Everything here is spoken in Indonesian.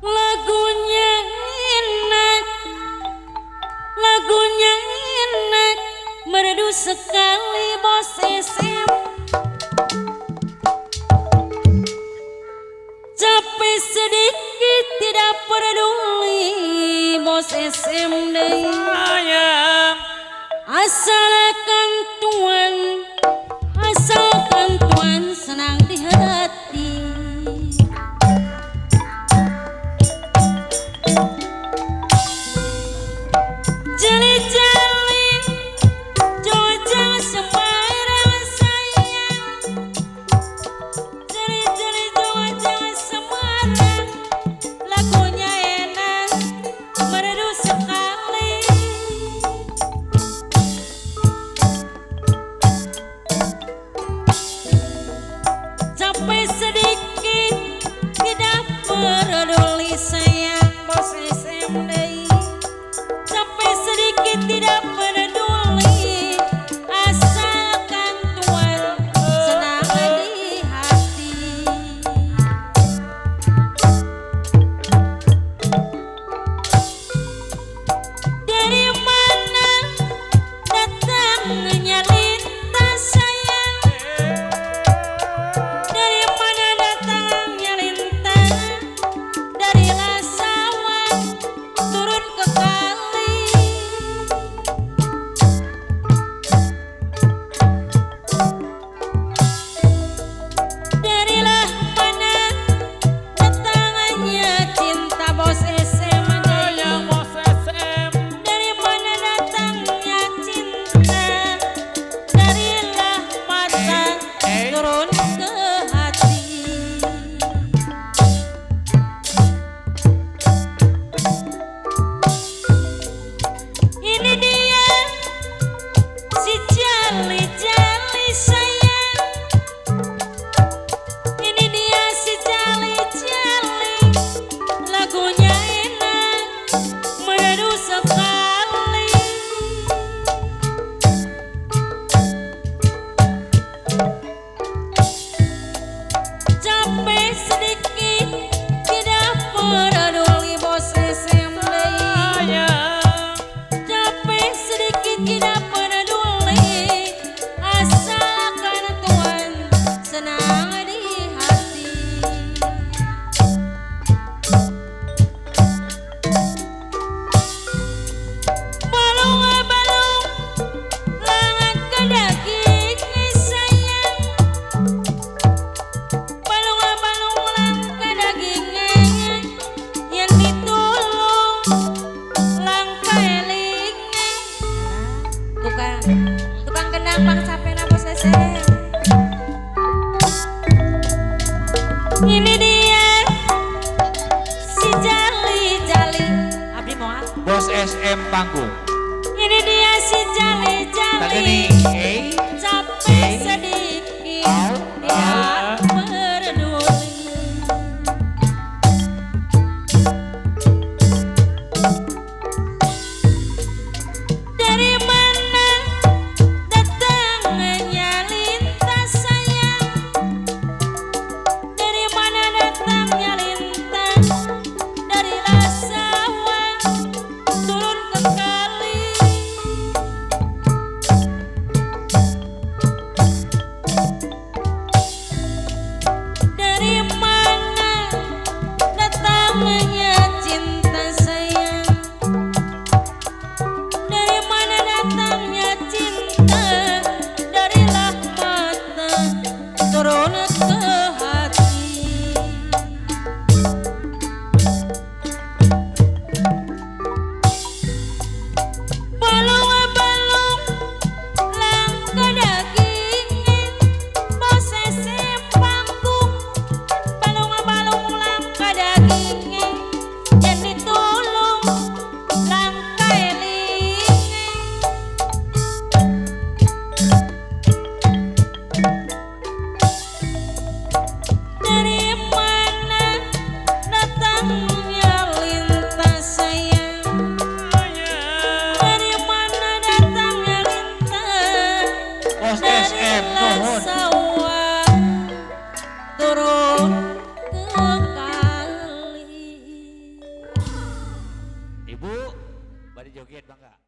lagunya enak, lagunya enak, merdu sekali bos SM. Capek sedikit tidak peduli bos SM deh. Sayang, Asalkan tuan, asalkan tuan senang di hati. Jali-jali, jojang semarang sayang. Jali-jali, jojang semarang, lagunya enak, merdu sekali. Capek sedikit tidak peduli sayang bos SM deh. Capek sedikit tidak peduli, asalkan tuan senang di hati. Dari mana datangnya lintas sayang? Dari mana datangnya lintang? Dari lasawan turun ke kali. Darilah mana datangnya cinta bos SM deh. sayang bos SM. Dari mana datangnya cinta? Darilah mata turun ke hati. Ini dia si jali-jali sayang. Ini dia si jali-jali, lagunya enak, merdu sekali. Capek sedikit tidak peduli bos SM deh. Sayang, Capek sedikit tidak peduli, asalkan tuan senang di hati. Balung-balung langat ke daging sayang. Balung-balung lang ke dagingnya, yang ditulung langka elingnya. Tukang gendang bang sapena bos SM. Ini dia si jali-jali. Abdi moal. bos SM panggung. Ini dia si Tangani, jali-jali. Capek sedikit tidak peduli. Dari mana datang joget bangga.